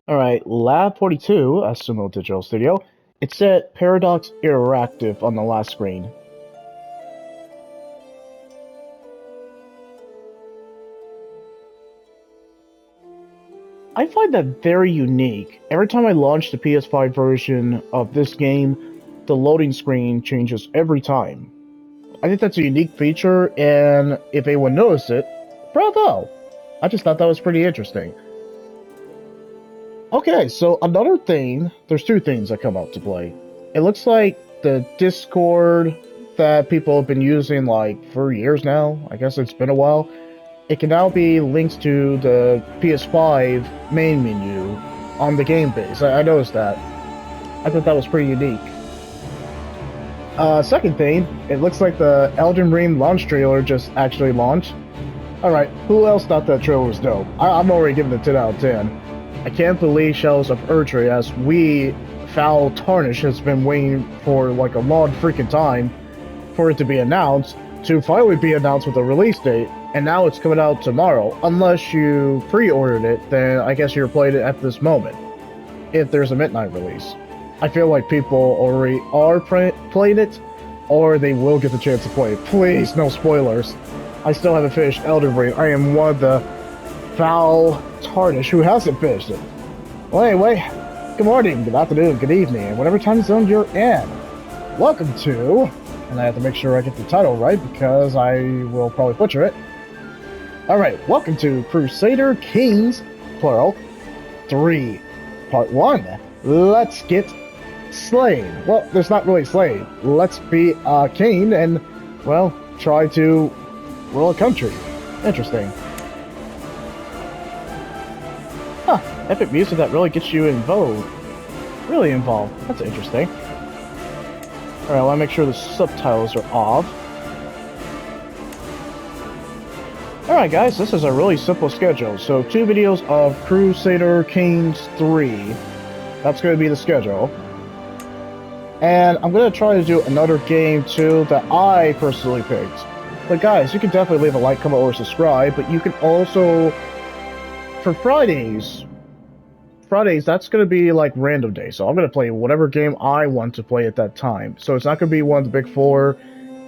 Alright, Lab 42, a Sumo Digital Studio. It said Paradox Interactive on the last screen. I find that very unique. Every time I launch the PS5 version of this game, the loading screen changes every time. I think that's a unique feature, and if anyone noticed it, bravo! I just thought that was pretty interesting. Okay, so another thing, there's two things that come out to play. It looks like the Discord that people have been using like for years now, I guess it's been a while, it can now be linked to the PS5 main menu on the game base. I noticed that. I thought that was pretty unique. Second thing, it looks like the Elden Ring launch trailer just actually launched. Alright, who else thought that trailer was dope? I'm already giving it a 10 out of 10. I can't believe Shells of Erdtree, as we, Foul Tarnish, has been waiting for like a long freaking time for it to be announced, to finally be announced with a release date, and now it's coming out tomorrow. Unless you pre-ordered it, then I guess you're playing it at this moment, if there's a midnight release. I feel like people already are playing it, or they will get the chance to play it. Please, no spoilers. I still haven't finished Elden Ring. I am one of the Foul Tarnish who hasn't finished it. Well, anyway, good morning, good afternoon, good evening, and whatever time zone you're in. Welcome to, and I have to make sure I get the title right because I will probably butcher it. Alright, welcome to Crusader Kings, plural, 3, Part 1. Let's get slain. Well, there's not really slain. Let's be a king and, well, try to rule a country. Interesting. Huh, epic music that really gets you involved. Really involved. That's interesting. Alright, I want to make sure the subtitles are off. Alright guys, this is a really simple schedule. So 2 videos of Crusader Kings 3. That's going to be the schedule. And I'm going to try to do another game too that I personally picked. But guys, you can definitely leave a like, comment, or subscribe. But you can also, for Fridays, that's going to be like random day. So I'm going to play whatever game I want to play at that time. So it's not going to be one of the big 4.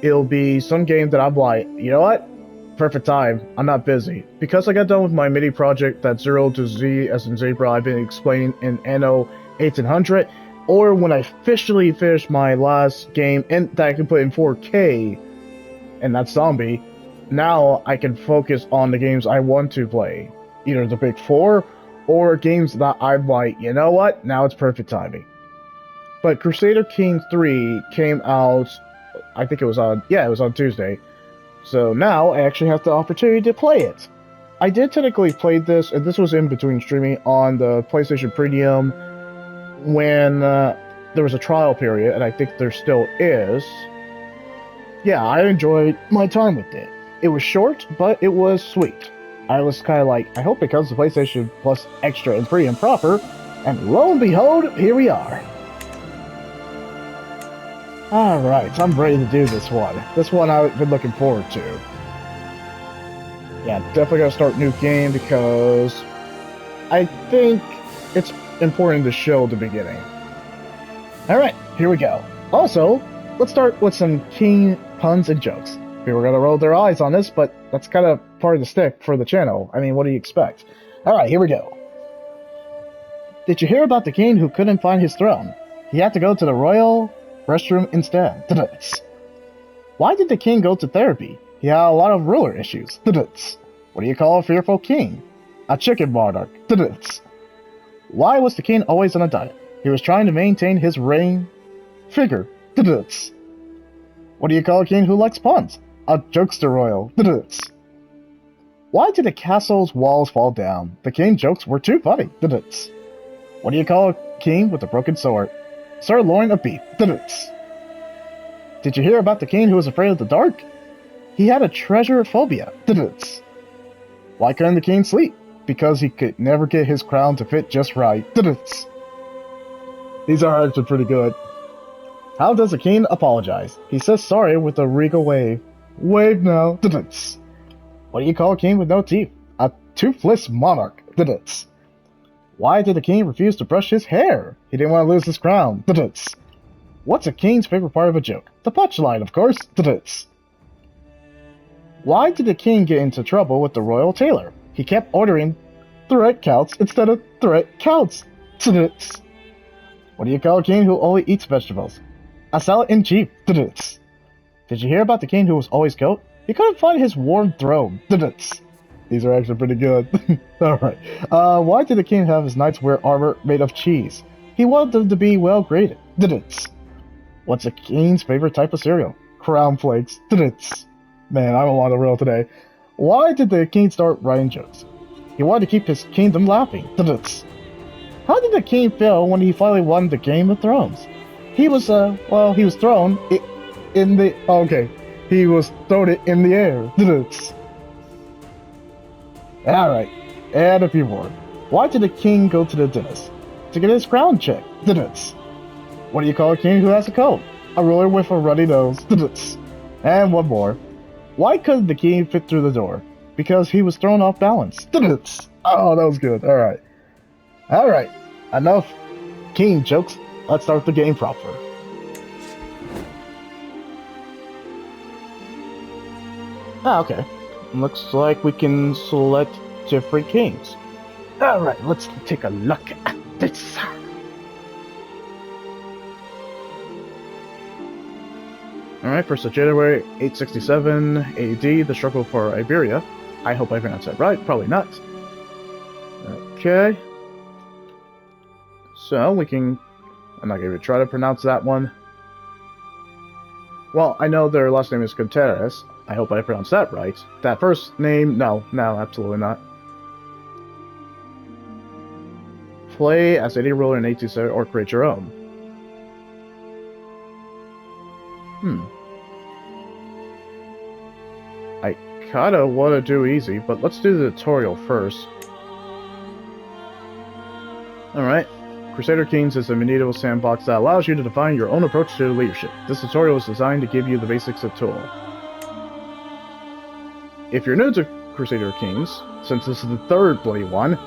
It'll be some game that I'm like, you know what? Perfect time. I'm not busy. Because I got done with my mini project that 0 to Z as in Zebra I've been explaining in Anno 1800, or when I officially finish my last game and that I can put in 4K, and that's Zombie, now I can focus on the games I want to play. Either the big 4, or games that I'm like, you know what? Now it's perfect timing. But Crusader Kings 3 came out, I think it was on Tuesday. So now I actually have the opportunity to play it. I did technically play this, and this was in between streaming on the PlayStation Premium when there was a trial period, and I think there still is. Yeah, I enjoyed my time with it. It was short, but it was sweet. I was kind of like, I hope it comes to PlayStation Plus Extra and Free and Proper, and lo and behold, here we are. Alright, I'm ready to do this one. This one I've been looking forward to. Yeah, definitely gotta start new game because I think it's important to show the beginning. Alright, here we go. Also, let's start with some keen puns and jokes. People are gonna roll their eyes on this, but that's kind of part of the stick for the channel. I mean, what do you expect? Alright, here we go. Did you hear about the king who couldn't find his throne? He had to go to the royal restroom instead. Why did the king go to therapy? He had a lot of ruler issues. What do you call a fearful king? A chicken monarch. Why was the king always on a diet? He was trying to maintain his reign figure. What do you call a king who likes puns? A jokester royal. Why did the castle's walls fall down? The king's jokes were too funny. What do you call a king with a broken sword? Sirloin of beef. Did you hear about the king who was afraid of the dark? He had a treasure phobia. Why couldn't the king sleep? Because he could never get his crown to fit just right. These are actually pretty good. How does a king apologize? He says sorry with a regal wave. Wave now. What do you call a king with no teeth? A toothless monarch. Why did the king refuse to brush his hair? He didn't want to lose his crown. What's a king's favorite part of a joke? The punchline, of course. Why did the king get into trouble with the royal tailor? He kept ordering threat counts instead of threat counts. What do you call a king who only eats vegetables? A salad in chief. Did you hear about the king who was always killed? He couldn't find his worn throne. These are actually pretty good. Alright. Why did the king have his knights wear armor made of cheese? He wanted them to be well graded. What's a king's favorite type of cereal? Crown flakes. Man, I'm on the roll today. Why did the king start writing jokes? He wanted to keep his kingdom laughing. How did the king feel when he finally won the Game of Thrones? He was, he was thrown in the... Okay. He was thrown in the air. Alright. And a few more. Why did the king go to the dentist? To get his crown checked. What do you call a king who has a cold? A ruler with a runny nose. And one more. Why couldn't the king fit through the door? Because he was thrown off balance. Oh, that was good. Alright. Alright. Enough king jokes. Let's start the game proper. Ah, okay. Looks like we can select different kings. Alright, let's take a look at this. Alright, 1st of January, 867 AD, the struggle for Iberia. I hope I pronounced that right, probably not. Okay. So, we can... I'm not going to try to pronounce that one. Well, I know their last name is Contreras. I hope I pronounced that right. That first name, no, absolutely not. Play as any ruler in 827 or create your own. I kinda want to do easy, but let's do the tutorial first. Alright. Crusader Kings is a medieval sandbox that allows you to define your own approach to leadership. This tutorial is designed to give you the basics of tool. If you're new to Crusader Kings, since this is the third bloody one,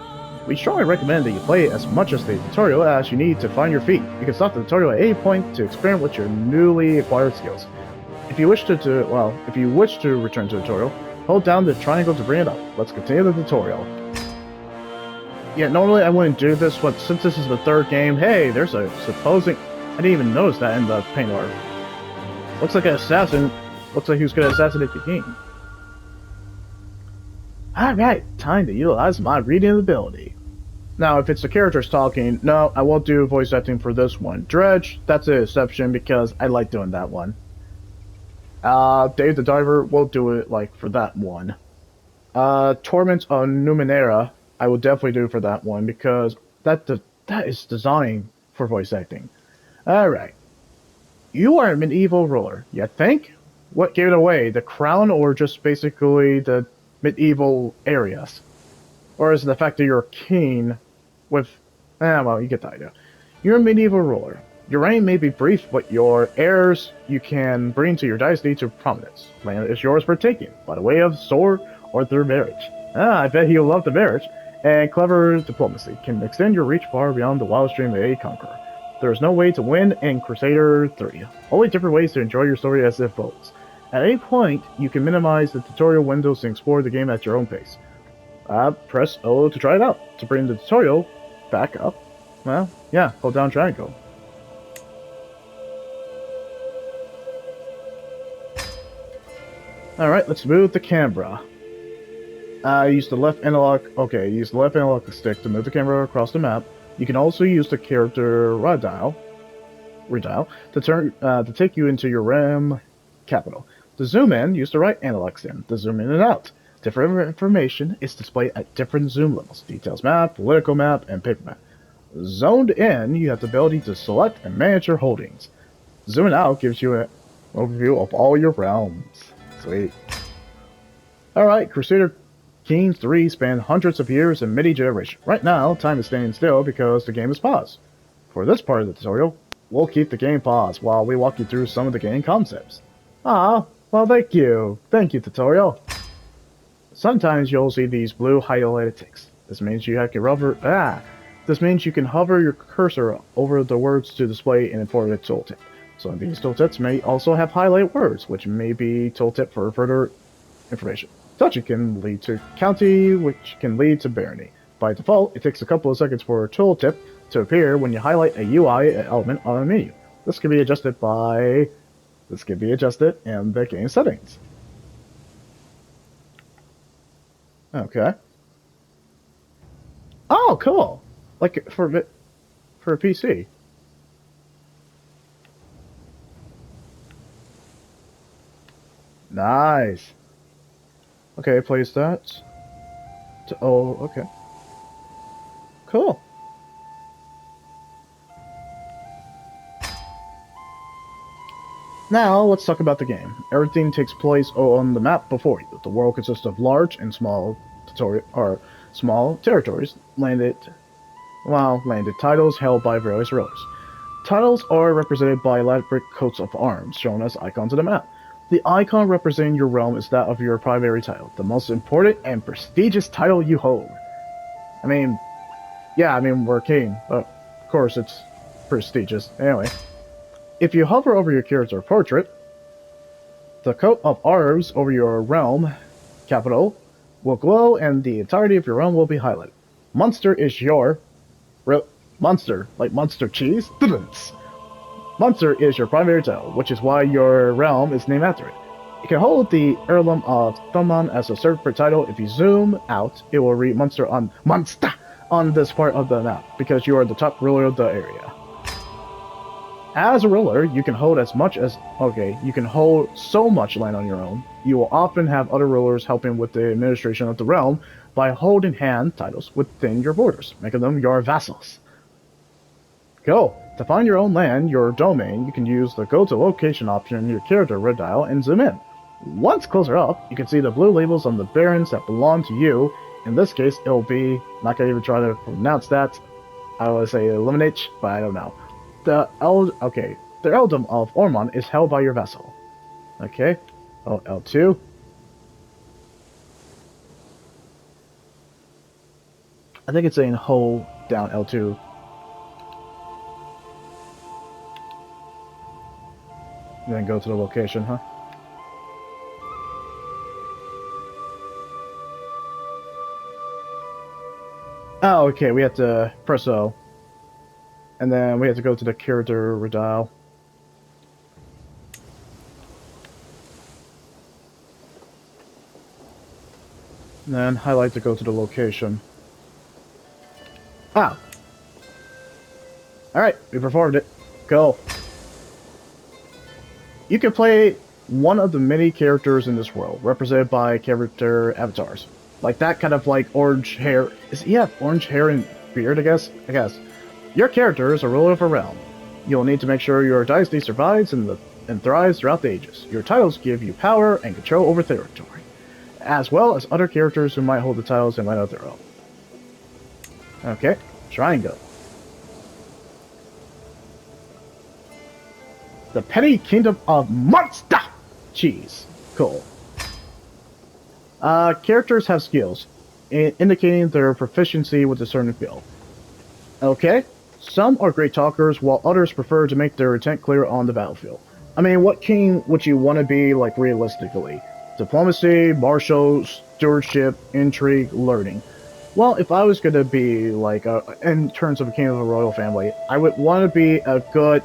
we strongly recommend that you play as much as the tutorial as you need to find your feet. You can stop the tutorial at any point to experiment with your newly acquired skills. If you wish to return to the tutorial, hold down the triangle to bring it up. Let's continue the tutorial. Yeah, normally I wouldn't do this, but since this is the third game, hey, there's a supposing... I didn't even notice that in the paint art. Looks like an assassin. Looks like he was going to assassinate the king. Alright, time to utilize my reading ability. Now, if it's the characters talking, no, I won't do voice acting for this one. Dredge, that's an exception because I like doing that one. Dave the Diver, we'll do it, like, for that one. Torment on Numenera, I will definitely do for that one because that is designed for voice acting. Alright. You are a medieval ruler, you think? What gave it away? The crown or just basically the medieval areas? Or is it the fact that you're a king with... well, you get the idea. You're a medieval ruler. Your reign may be brief, but your heirs you can bring to your dynasty to prominence. Land is yours for taking, by the way of sword or through marriage. I bet he'll love the marriage. And clever diplomacy can extend your reach far beyond the wildest dream of a conqueror. There is no way to win in Crusader 3. Only different ways to enjoy your story as it folds. At any point, you can minimize the tutorial windows and explore the game at your own pace. Press O to try it out. To bring the tutorial back up, well, yeah, hold down triangle. Alright, let's move the camera. Use the left analog... Okay, use the left analog stick to move the camera across the map. You can also use the character redial to take you into your RAM capital. To zoom in, use the right analog stick to zoom in and out. Different information is displayed at different zoom levels. Details map, political map, and paper map. Zoned in, you have the ability to select and manage your holdings. Zooming out gives you an overview of all your realms. Sweet. Alright, Crusader Kings 3 spanned hundreds of years and many generations. Right now, time is standing still because the game is paused. For this part of the tutorial, we'll keep the game paused while we walk you through some of the game concepts. Ah, well thank you. Thank you, tutorial. Sometimes you'll see these blue highlighted ticks. This means you have to This means you can hover your cursor over the words to display an informative tooltip. Some of these tooltips may also have highlighted words, which may be tooltip for further information. Touching can lead to county, which can lead to barony. By default, it takes a couple of seconds for a tooltip to appear when you highlight a UI element on a menu. This can be adjusted in the game settings. Okay. Oh, cool. Like for a PC. Nice. Okay, place that. Oh, okay. Cool. Now, let's talk about the game. Everything takes place on the map before you. The world consists of large and small territories, landed titles held by various rulers. Titles are represented by elaborate coats of arms, shown as icons on the map. The icon representing your realm is that of your primary title, the most important and prestigious title you hold. We're king, but of course it's prestigious. Anyway. If you hover over your character portrait, the coat of arms over your realm, capital, will glow and the entirety of your realm will be highlighted. Munster is your... Munster, like Munster cheese? Munster is your primary title, which is why your realm is named after it. You can hold the heirloom of Thumman as a separate title. If you zoom out, it will read Munster on this part of the map, because you are the top ruler of the area. As a ruler, you can hold so much land on your own. You will often have other rulers helping with the administration of the realm by holding hand titles within your borders, making them your vassals. Go! To find your own land, your domain, you can use the Go to Location option in your character red dial and zoom in. Once closer up, you can see the blue labels on the barons that belong to you. In this case, it'll be, not gonna even try to pronounce that, I would say eliminate, but I don't know. The earldom of Ormond is held by your vassal. Okay. Oh, L2. I think it's saying hold down L2. And then go to the location, huh? Oh, okay, we have to press O. And then we have to go to the character redial. And then highlight to go to the location. Ah! Alright, we performed it. Go. You can play one of the many characters in this world, represented by character avatars. Like that kind of like orange hair. Does he have orange hair and beard, I guess? Your character is a ruler of a realm. You'll need to make sure your dynasty survives and thrives throughout the ages. Your titles give you power and control over territory, as well as other characters who might hold the titles in light of their own. Okay, triangle. The petty kingdom of Munster! Cheese. Cool. Characters have skills, indicating their proficiency with a certain field. Okay. Some are great talkers, while others prefer to make their intent clear on the battlefield. I mean, what king would you want to be, like, realistically? Diplomacy, martial, stewardship, intrigue, learning. Well, if I was going to be, like, in terms of a king of a royal family, I would want to be a good...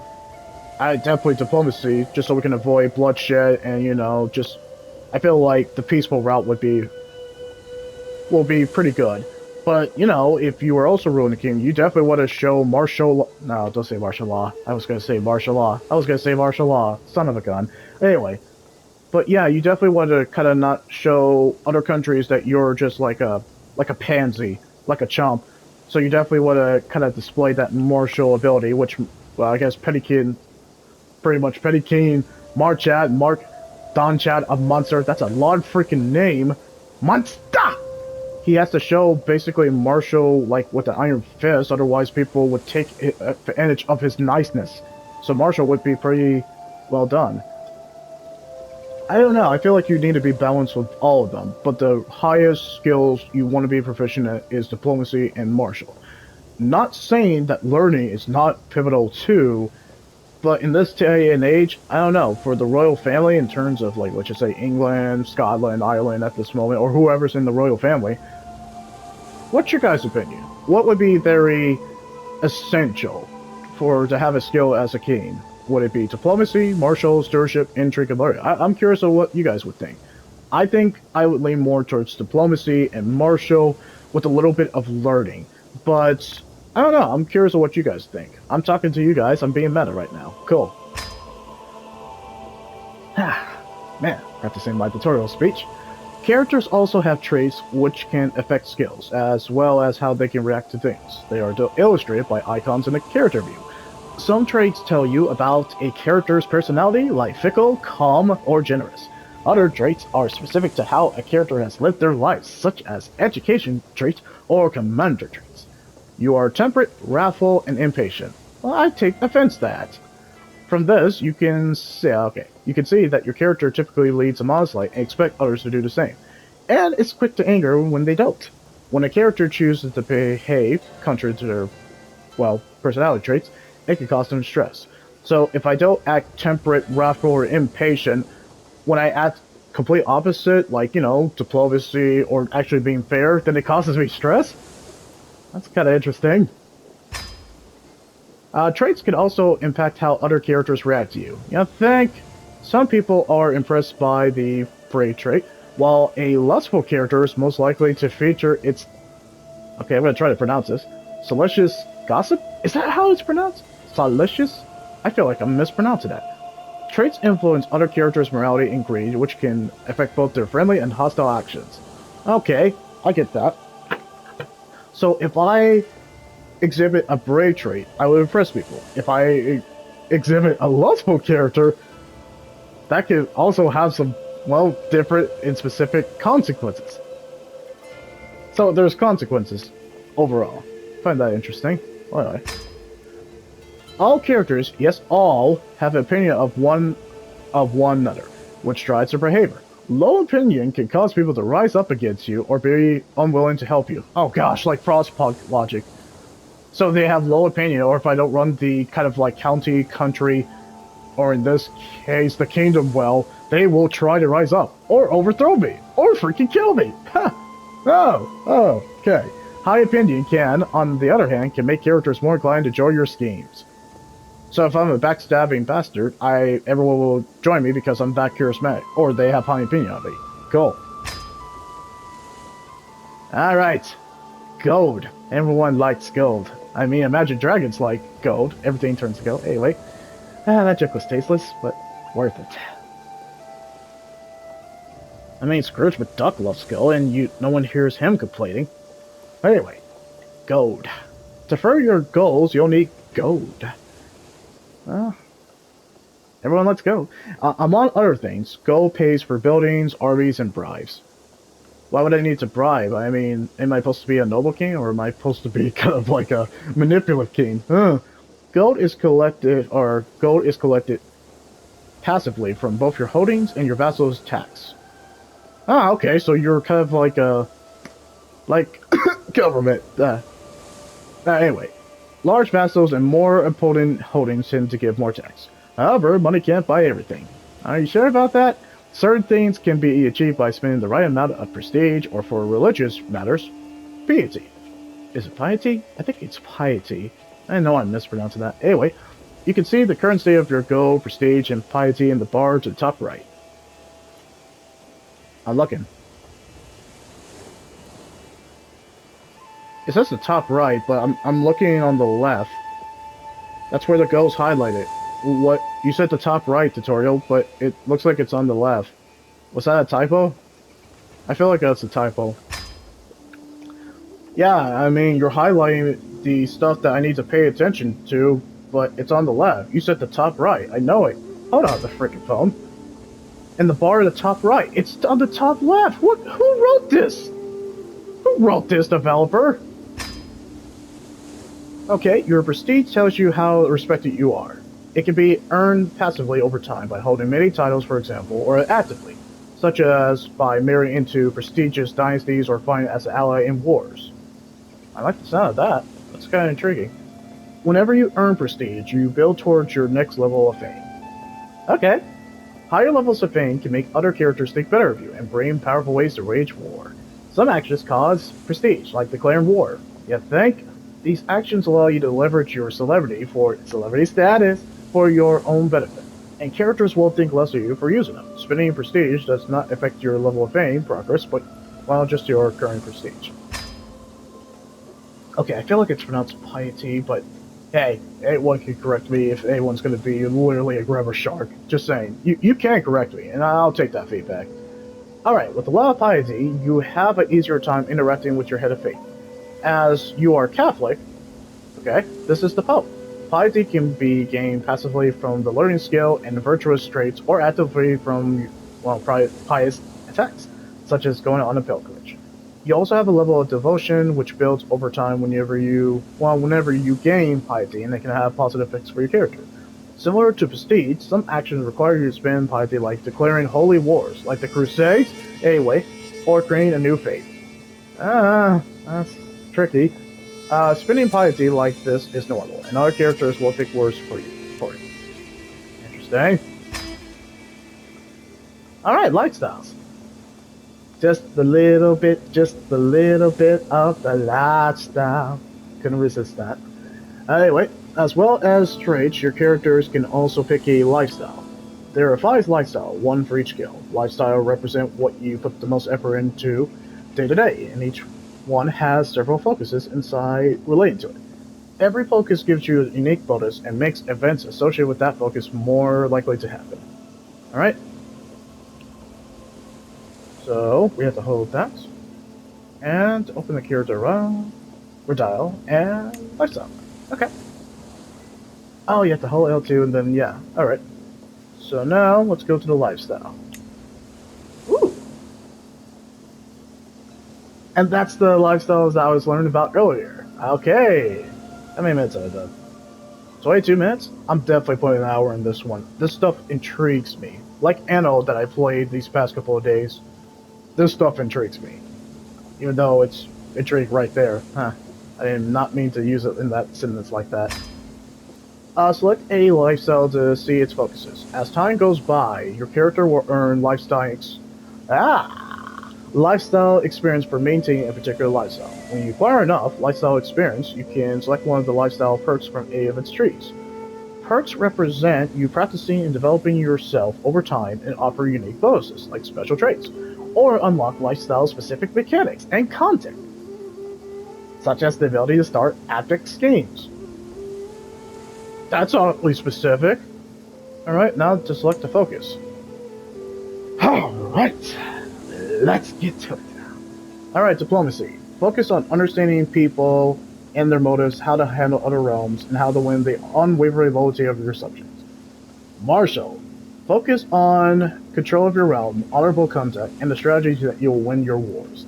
definitely diplomacy, just so we can avoid bloodshed, and, you know, just... I feel like the peaceful route will be pretty good. But, you know, if you were also ruling the king, you definitely want to show martial... No, don't say martial law. I was going to say martial law. Son of a gun. Anyway. But yeah, you definitely want to kind of not show other countries that you're just like a pansy, like a chump. So you definitely want to kind of display that martial ability, which, well, I guess Petty King, Mark Donchad of Munster. That's a long freaking name. Munster! He has to show basically martial, like, with the iron fist, otherwise people would take advantage of his niceness. So martial would be pretty well done. I don't know, I feel like you need to be balanced with all of them, but the highest skills you want to be proficient at is diplomacy and martial. Not saying that learning is not pivotal too, but in this day and age, I don't know, for the royal family in terms of like, let's just say England, Scotland, Ireland at this moment, or whoever's in the royal family, what's your guys' opinion? What would be very essential for to have a skill as a king? Would it be diplomacy, martial, stewardship, intrigue, and learning? I'm curious of what you guys would think. I think I would lean more towards diplomacy and martial with a little bit of learning. But I don't know. I'm curious of what you guys think. I'm talking to you guys. I'm being meta right now. Cool. Man, practicing my tutorial speech. Characters also have traits which can affect skills, as well as how they can react to things. They are illustrated by icons in the character view. Some traits tell you about a character's personality, like fickle, calm, or generous. Other traits are specific to how a character has lived their life, such as education traits or commander traits. You are temperate, wrathful, and impatient. Well, I take offense to that. From this, you can see that your character typically leads a modest life and expect others to do the same, and is quick to anger when they don't. When a character chooses to behave contrary to their, personality traits, it can cause them stress. So if I don't act temperate, wrathful, or impatient, when I act complete opposite, like, diplomacy or actually being fair, then it causes me stress? That's kind of interesting. Traits can also impact how other characters react to you. I think some people are impressed by the brave trait, while a lustful character is most likely to feature its... Okay, I'm going to try to pronounce this. Salacious gossip? Is that how it's pronounced? Salacious? I feel like I'm mispronouncing that. Traits influence other characters' morality and greed, which can affect both their friendly and hostile actions. Okay, I get that. So if I exhibit a brave trait, I will impress people. If I exhibit a lustful character, that could also have some, different and specific consequences. So there's consequences overall. Find that interesting. Anyway. All characters, yes, all, have an opinion of one another, which drives their behavior. Low opinion can cause people to rise up against you or be unwilling to help you. Oh gosh, like Frostpunk logic. So they have low opinion, or if I don't run the kind of like county, country, or in this case, the kingdom well, they will try to rise up, or overthrow me, or freaking kill me. Okay. High opinion can, on the other hand, can make characters more inclined to join your schemes. So if I'm a backstabbing bastard, everyone will join me because I'm that charismatic, or they have high opinion of me. Cool. Alright. Gold. Everyone likes gold. I mean, Imagine Dragons like gold. Everything turns to gold. Anyway. That joke was tasteless, but worth it. I mean, Scrooge McDuck loves gold, and no one hears him complaining. Anyway. Gold. To further your goals, you'll need gold. Well, everyone lets go. Among other things, gold pays for buildings, armies, and bribes. Why would I need to bribe? I mean, am I supposed to be a noble king, or am I supposed to be kind of like a manipulative king? Gold is collected passively from both your holdings and your vassals' tax. Okay, so you're kind of like a... government. Anyway. Large vassals and more important holdings tend to give more tax. However, money can't buy everything. Are you sure about that? Certain things can be achieved by spending the right amount of prestige, or for religious matters, piety. Is it piety? I think it's piety. I know I'm mispronouncing that. Anyway, you can see the current state of your gold, prestige, and piety in the bar to the top right. I'm looking. It says the top right, but I'm looking on the left. That's where the goal's highlighted. What? You said the top right tutorial, but it looks like it's on the left. Was that a typo? I feel like that's a typo. Yeah, I mean, you're highlighting the stuff that I need to pay attention to, but it's on the left. You said the top right. I know it. Hold on the freaking phone. And the bar at the top right. It's on the top left. What? Who wrote this? Who wrote this, developer? Okay, your prestige tells you how respected you are. It can be earned passively over time by holding many titles, for example, or actively, such as by marrying into prestigious dynasties or fighting as an ally in wars. I like the sound of that. That's kind of intriguing. Whenever you earn prestige, you build towards your next level of fame. Okay. Higher levels of fame can make other characters think better of you and bring powerful ways to wage war. Some actions cause prestige, like declaring war. You think? These actions allow you to leverage your celebrity for celebrity status for your own benefit, and characters will think less of you for using them. Spending prestige does not affect your level of fame progress, but, well, just your current prestige. Okay, I feel like it's pronounced piety, but hey, anyone can correct me if anyone's going to be literally a grubber shark. Just saying. You can correct me, and I'll take that feedback. Alright, with a lot of piety, you have an easier time interacting with your head of faith. As you are Catholic, okay, this is the Pope. Piety can be gained passively from the learning skill and virtuous traits, or actively from, well, pious effects, such as going on a pilgrimage. You also have a level of devotion, which builds over time whenever you gain piety, and it can have positive effects for your character. Similar to prestige, some actions require you to spend piety, like declaring holy wars, like the Crusades, anyway, or creating a new faith. That's tricky. Spending piety like this is normal, and other characters will pick words for you. Interesting. Alright, lifestyles. Just a little bit of the lifestyle. Couldn't resist that. Anyway, as well as traits, your characters can also pick a lifestyle. There are 5 lifestyles, one for each skill. Lifestyle represent what you put the most effort into day to day, and each one has several focuses inside related to it. Every focus gives you a unique bonus and makes events associated with that focus more likely to happen. Alright? So, we have to hold that. And open the character around, dial, and lifestyle. Okay. Oh, you have to hold L2 and then, yeah. Alright. So now, let's go to the lifestyle. Ooh! And that's the lifestyles that I was learning about earlier. Okay. How many minutes have I done? 22 minutes? I'm definitely putting an hour in this one. This stuff intrigues me. Like Anno that I played these past couple of days. This stuff intrigues me. Even though it's intrigue right there. Huh. I did not mean to use it in that sentence like that. Select a lifestyle to see its focuses. As time goes by, your character will earn lifestyle experience for maintaining a particular lifestyle. When you acquire enough lifestyle experience, you can select one of the lifestyle perks from any of its trees. Perks represent you practicing and developing yourself over time and offer unique bonuses, like special traits, or unlock lifestyle-specific mechanics and content, such as the ability to start epic schemes. That's oddly specific. Alright, now to select the focus. Alright, let's get to it. Alright, diplomacy. Focus on understanding people and their motives, how to handle other realms, and how to win the unwavering loyalty of your subjects. Martial. Focus on control of your realm, honorable conduct, and the strategies that you'll win your wars.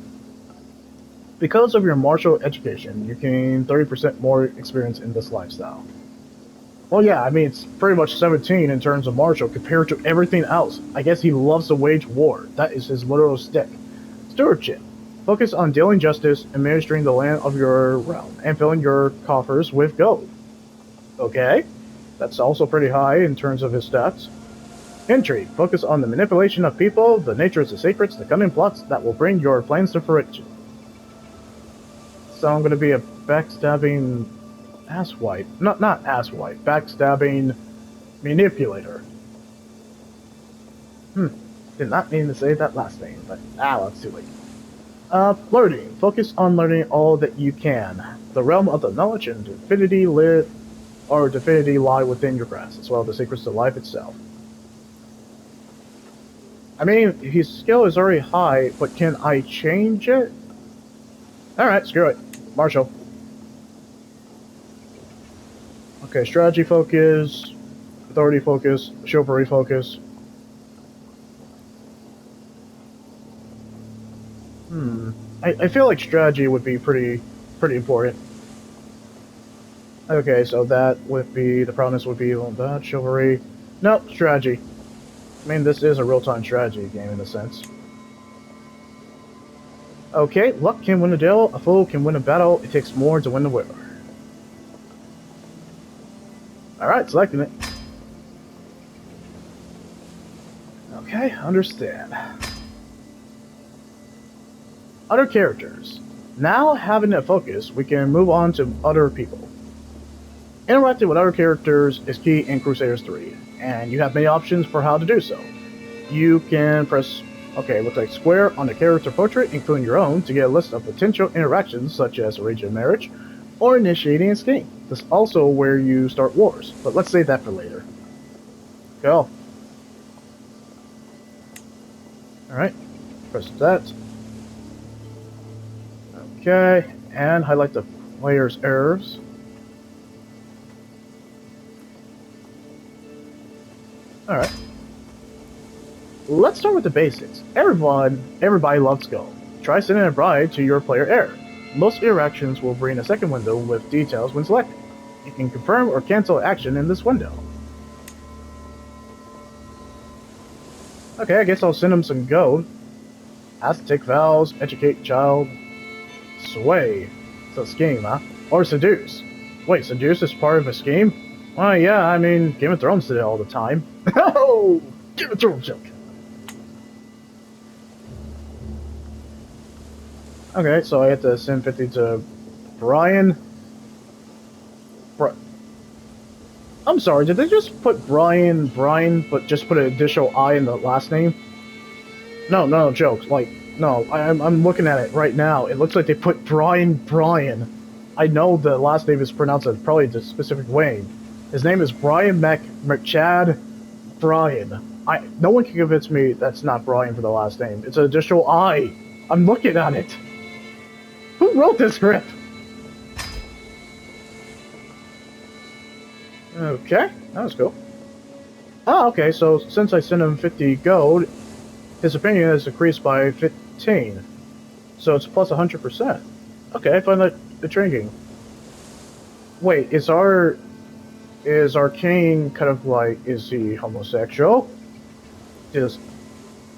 Because of your martial education, you gain 30% more experience in this lifestyle. Well, yeah, I mean, it's pretty much 17 in terms of martial compared to everything else. I guess he loves to wage war. That is his literal stick. Stewardship. Focus on dealing justice, administering the land of your realm, and filling your coffers with gold. Okay, that's also pretty high in terms of his stats. Intrigue. Focus on the manipulation of people, the nature of the secrets, the cunning plots that will bring your plans to fruition. So I'm going to be a backstabbing asswipe. Not asswipe. Backstabbing manipulator. Did not mean to say that last name, but that's too late. Learning. Focus on learning all that you can. The realm of the knowledge and divinity lie within your grasp, as well as the secrets to life itself. I mean, his skill is already high, but can I change it? Alright, screw it. Martial. Okay, strategy focus, authority focus, chivalry focus. I feel like strategy would be pretty important. Okay, so that would be, the promise would be on that, chivalry. Nope, strategy. I mean, this is a real-time strategy game in a sense. Okay, luck can win a duel, a fool can win a battle, it takes more to win the war. Alright, selecting it. Okay, understand. Other characters. Now, having a focus, we can move on to other people. Interacting with other characters is key in Crusaders 3, and you have many options for how to do so. You can press, looks like square on the character portrait, including your own, to get a list of potential interactions such as arranging a marriage or initiating a scheme. This is also where you start wars, but let's save that for later. Go. Alright, press that. Okay, and highlight the player's errors. Alright. Let's start with the basics. Everybody loves gold. Try sending a bride to your player heir. Most interactions will bring a second window with details when selected. You can confirm or cancel action in this window. Okay, I guess I'll send him some gold. Ask to take vows, educate child, sway. It's a scheme, huh? Or seduce. Wait, seduce is part of a scheme? Well, yeah, I mean, Game of Thrones did it all the time. Oh! Game of Thrones joke! Okay, so I have to send 50 to Brian. I'm sorry, did they just put Brian, but just put an additional I in the last name? No, jokes. Like, no, I'm looking at it right now. It looks like they put Brian. I know the last name is pronounced probably the specific way. His name is Brian McChad Brian. No one can convince me that's not Brian for the last name. It's an additional I. I'm looking at it. Who wrote this script? Okay, that was cool. Oh, okay, so since I sent him 50 gold, his opinion has increased by 15. So it's plus 100%. Okay, I find that intriguing. Wait, is our king kind of like, is he homosexual? Is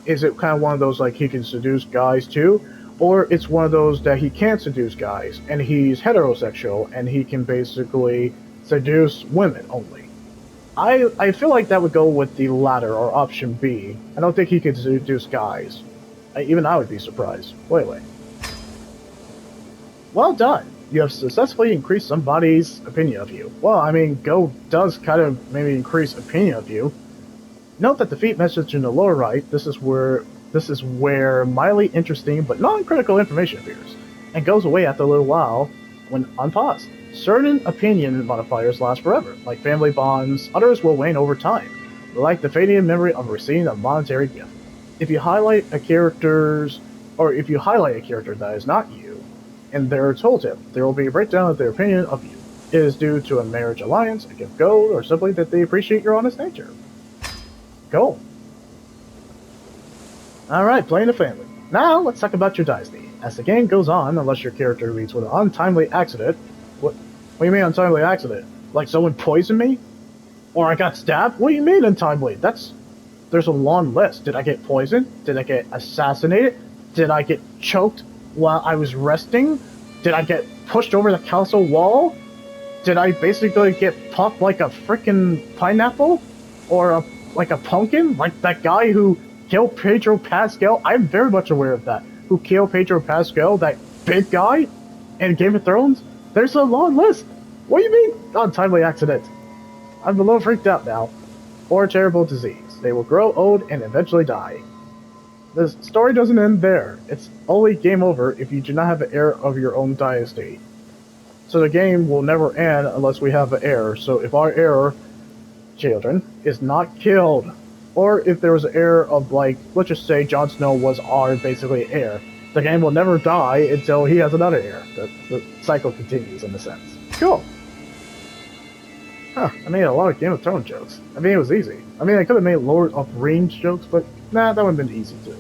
it kind of one of those like he can seduce guys too? Or it's one of those that he can't seduce guys, and he's heterosexual, and he can basically seduce women only. I feel like that would go with the latter, or option B. I don't think he could seduce guys. Even I would be surprised. Wait. Well done! You have successfully increased somebody's opinion of you. Well, I mean, Go does kind of maybe increase opinion of you. Note that the feat message in the lower right, this is where mildly interesting but non-critical information appears, and goes away after a little while when unpaused. Certain opinion modifiers last forever, like family bonds. Others will wane over time, like the fading memory of receiving a monetary gift. If you highlight a character that is not you, in their tooltip, there will be a breakdown of their opinion of you. It is due to a marriage alliance, a gift gold, or simply that they appreciate your honest nature. Cool. Alright, playing the family. Now, let's talk about your dynasty. As the game goes on, unless your character meets with an untimely accident. What do you mean untimely accident? Like someone poisoned me? Or I got stabbed? What do you mean untimely? There's a long list. Did I get poisoned? Did I get assassinated? Did I get choked while I was resting? Did I get pushed over the castle wall? Did I basically get popped like a frickin' pineapple? Or like a pumpkin? Like that guy who killed Pedro Pascal? I'm very much aware of that. Who killed Pedro Pascal? That big guy in Game of Thrones? There's a long list. What do you mean untimely accident? I'm a little freaked out now. Or a terrible disease. They will grow old and eventually die. The story doesn't end there. It's only game over if you do not have an heir of your own dynasty. So the game will never end unless we have an heir. So if our heir, children, is not killed, or if there was an heir of, like, let's just say Jon Snow was our basically heir, the game will never die until he has another heir. The cycle continues in a sense. Cool. Huh, I made a lot of Game of Thrones jokes. I mean, it was easy. I mean, I could have made Lord of Rings jokes, but nah, that would have been easy too.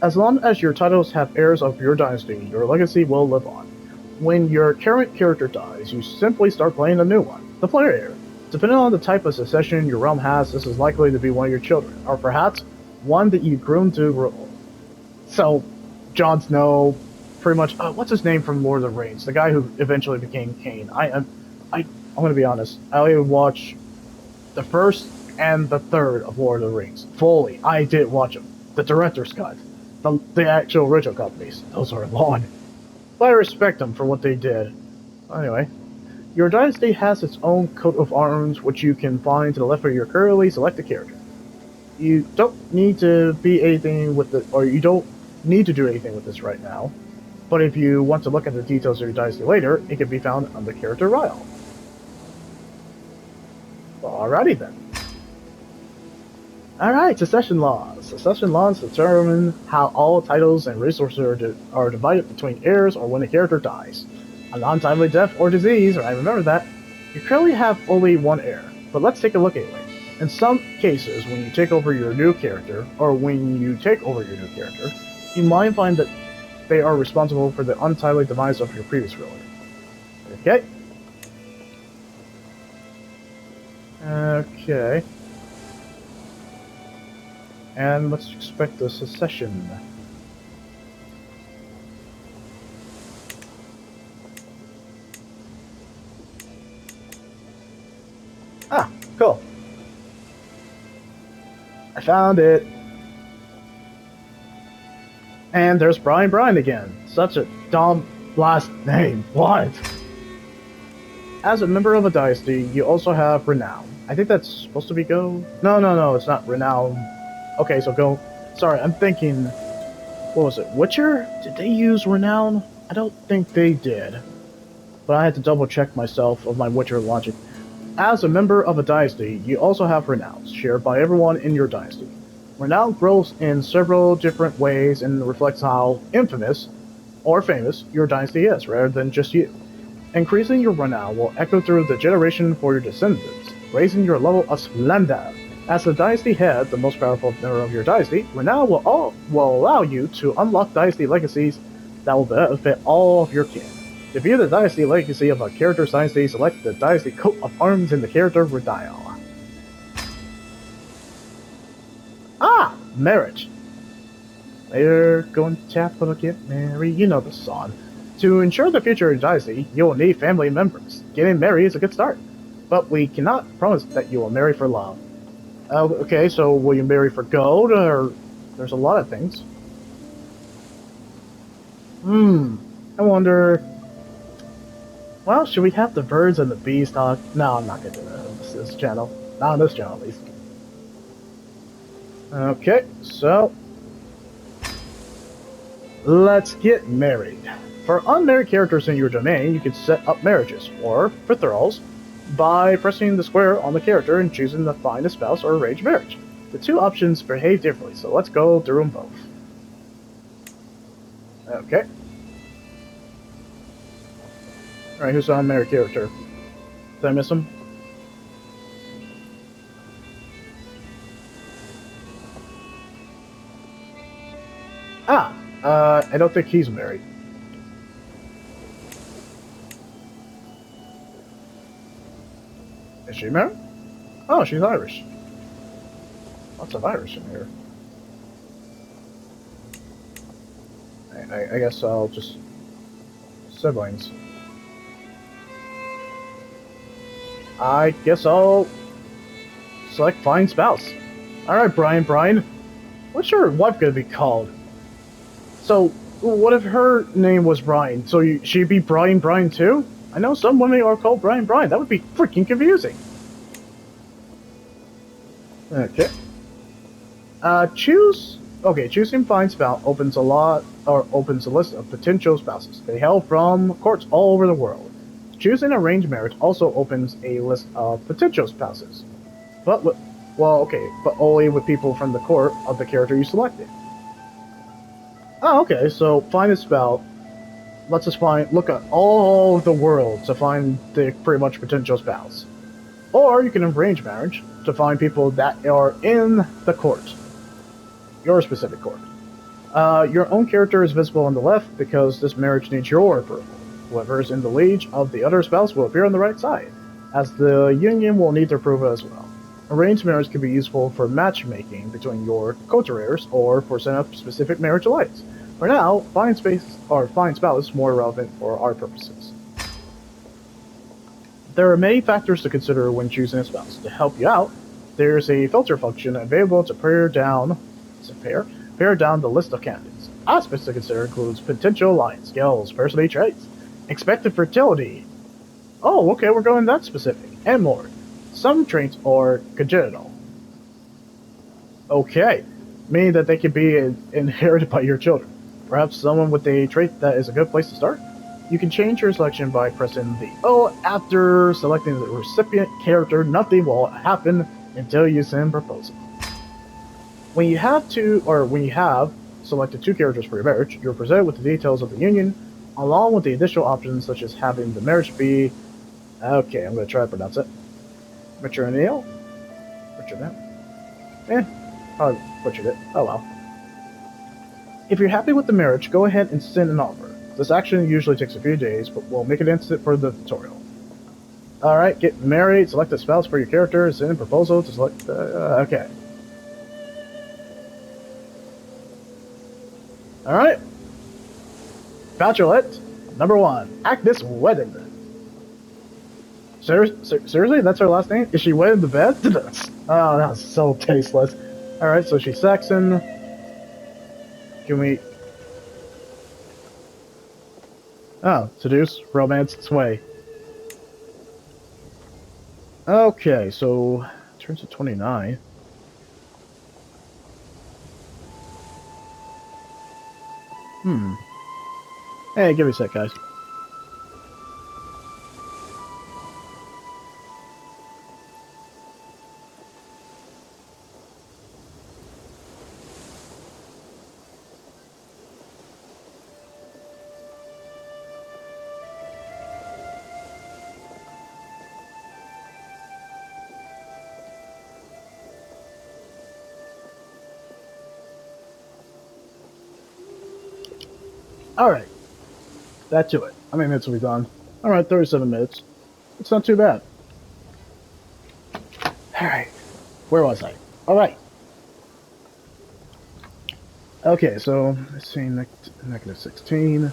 As long as your titles have heirs of your dynasty, your legacy will live on. When your current character dies, you simply start playing a new one, the player heir. Depending on the type of succession your realm has, this is likely to be one of your children, or perhaps one that you groomed to rule. So, Jon Snow, pretty much, what's his name from Lord of the Rings? The guy who eventually became Cain. I'm gonna be honest. I only watched the first and the third of Lord of the Rings fully. I did watch them. The director's cut, the actual original copies. Those are long, but I respect them for what they did. Anyway, your dynasty has its own coat of arms, which you can find to the left of your currently selected character. You don't need to be anything with it, or you don't need to do anything with this right now. But if you want to look at the details of your dynasty later, it can be found on the character Ryle. Alrighty then. Alright, succession laws. Succession laws determine how all titles and resources are divided between heirs or when a character dies. A untimely death or disease, I remember that, you currently have only one heir. But let's take a look anyway. In some cases, when you take over your new character, you might find that they are responsible for the untimely demise of your previous ruler. Okay? Okay. And let's expect the succession. Ah, cool. I found it. And there's Brian again. Such a dumb last name. What? As a member of a dynasty, you also have renown. I think that's supposed to be go. No, it's not renown. Okay, so go. Sorry, I'm thinking. What was it? Witcher? Did they use renown? I don't think they did. But I had to double check myself of my Witcher logic. As a member of a dynasty, you also have renowns, shared by everyone in your dynasty. Renown grows in several different ways and reflects how infamous or famous your dynasty is, rather than just you. Increasing your renown will echo through the generation for your descendants, raising your level of splendor. As the dynasty head, the most powerful member of your dynasty, renown will allow you to unlock dynasty legacies that will benefit all of your kin. To view the dynasty legacy of a character's dynasty, select the dynasty coat of arms in the character Redial. Ah! Marriage. Later, going to chapel to get married. You know the song. To ensure the future of your dynasty, you will need family members. Getting married is a good start. But we cannot promise that you will marry for love. Okay, so will you marry for gold, or... There's a lot of things. I wonder... Well, should we have the birds and the bees talk? No, I'm not gonna do that on this channel. Not on this channel, at least. Okay, so... Let's get married. For unmarried characters in your domain, you can set up marriages, or betrothals, by pressing the square on the character and choosing to find a spouse or arrange marriage. The two options behave differently, so let's go through them both. Okay. Alright, who's the unmarried character? Did I miss him? I don't think he's married. Is she married? Oh, she's Irish. Lots of Irish in here. I guess I'll just... Siblings. I guess I'll... select find spouse. Alright, Brian. What's your wife gonna be called? So, what if her name was Brian? So she'd be Brian too? I know some women are called Brian. That would be freaking confusing. Okay. Choosing find spouse opens a list of potential spouses. They hail from courts all over the world. Choosing arranged marriage also opens a list of potential spouses. But only with people from the court of the character you selected. Oh, okay, so find a spouse. Let's just look at all the world to find the pretty much potential spouse. Or you can arrange marriage to find people that are in the court. Your specific court. Your own character is visible on the left because this marriage needs your approval. Whoever is in the liege of the other spouse will appear on the right side, as the union will need their approval as well. Arranged marriage can be useful for matchmaking between your coterminors or for setting up specific marriage alliance. For now, find spouse is more relevant for our purposes. There are many factors to consider when choosing a spouse. To help you out, there's a filter function available to pare down the list of candidates. Aspects to consider includes potential alliance, skills, personality traits, expected fertility. Oh, okay, we're going that specific, and more. Some traits are congenital. Okay, meaning that they can be inherited by your children. Perhaps someone with a trait that is a good place to start? You can change your selection by pressing the O after selecting the recipient character. Nothing will happen until you send proposal. When you have selected two characters for your marriage, you're presented with the details of the union, along with the additional options such as having the marriage be. Okay, I'm going to try to pronounce it. Matrimonial? Matrimonial? I butchered it. Oh well. If you're happy with the marriage, go ahead and send an offer. This action usually takes a few days, but we'll make it instant for the tutorial. Alright, get married, select a spouse for your character, send a proposal to select. Okay. Alright. Bachelorette, number 1. Agnes Wedding. Seriously? That's her last name? Is she wed in the bed? Oh, that's so tasteless. Alright, so she's Saxon. Can we... Oh, seduce, romance, sway. Okay, so... Turns to 29. Hey, give me a sec, guys. Alright. That to it. How many minutes have we done? Alright, 37 minutes. It's not too bad. Alright. Where was I? Alright. Okay, so, let's see, negative 16.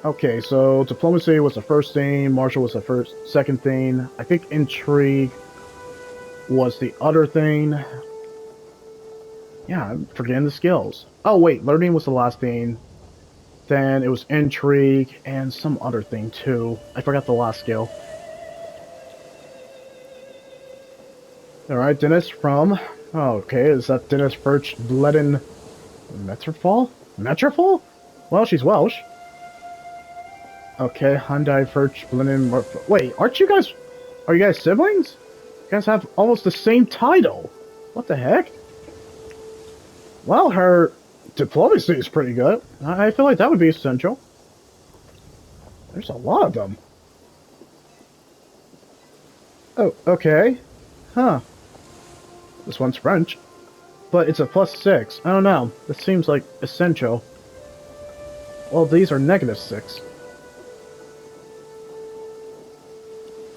Okay, so diplomacy was the first thing, martial was the second thing. I think intrigue was the other thing. Yeah, I'm forgetting the skills. Oh wait, learning was the last thing. Then it was intrigue and some other thing too. I forgot the last skill. Alright, Dennis from... Oh, okay, is that Dennis Birch Bledin Metrofall? Metrofall? Well, she's Welsh. Okay, Hyundai Birch Bledin... Wait, aren't you guys... Are you guys siblings? You guys have almost the same title. What the heck? Well, her diplomacy is pretty good. I feel like that would be essential. There's a lot of them. Oh, okay. Huh. This one's French. But it's a +6. I don't know. This seems like essential. Well, these are -6.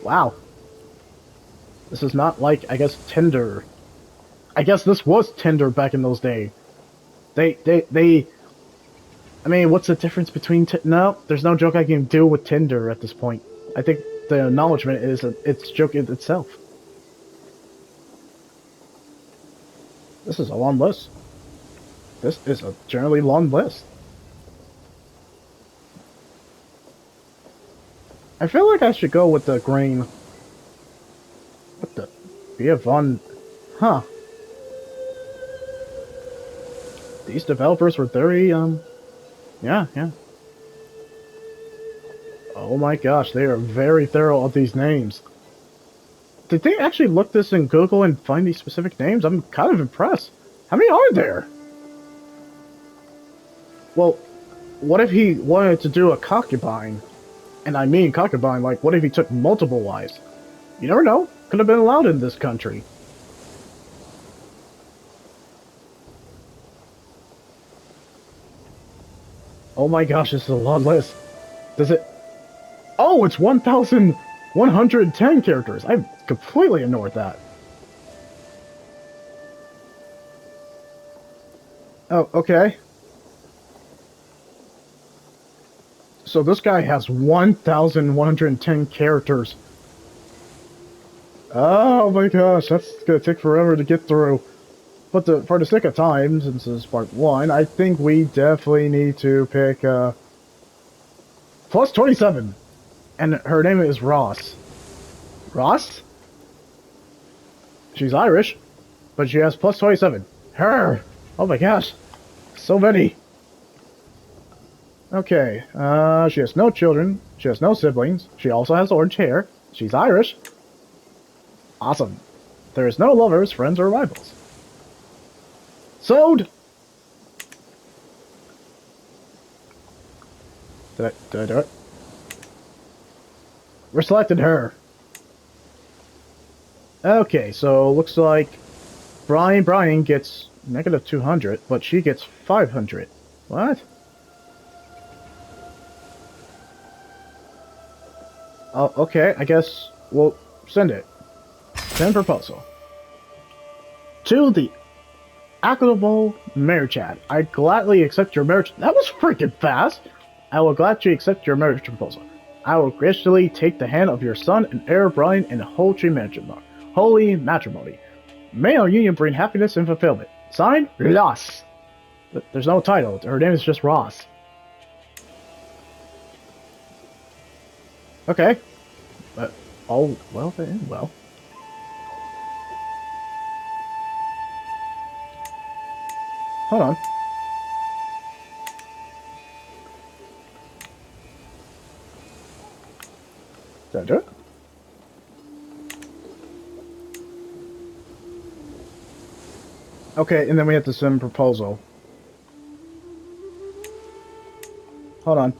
Wow. This is not like, I guess, Tinder. I guess this was Tinder back in those days. I mean, what's the difference between no, there's no joke I can do with Tinder at this point. I think the acknowledgement is it's joke in itself. This is a long list. This is a generally long list. I feel like I should go with the green. What the? Be a Von. Huh. These developers were very, yeah. Oh my gosh, they are very thorough of these names. Did they actually look this in Google and find these specific names? I'm kind of impressed. How many are there? Well, what if he wanted to do a concubine? And I mean concubine, like, what if he took multiple wives? You never know. Could have been allowed in this country. Oh my gosh, this is a long list. Does it... Oh, it's 1,110 characters. I completely ignored that. Oh, okay. So this guy has 1,110 characters. Oh my gosh, that's gonna take forever to get through. But for the sake of time, since this is part 1, I think we definitely need to pick plus 27. And her name is Ross. Ross? She's Irish, but she has plus 27. Her! Oh my gosh. So many. Okay, she has no children. She has no siblings. She also has orange hair. She's Irish. Awesome. There is no lovers, friends, or rivals. Sold! Did I do it? We're selecting her. Okay, so looks like Brian gets negative 200, but she gets 500. What? Oh, okay, I guess we'll send it. Send proposal. To the equitable marriage chat. I gladly accept your marriage. That was freaking fast! I will gladly accept your marriage proposal. I will graciously take the hand of your son and heir Brian in holy matrimony. May our union bring happiness and fulfillment. Signed, Ross. There's no title. Her name is just Ross. Okay. But all well then, well. Hold on. Did I do it? Okay, and then we have to send proposal. Hold on.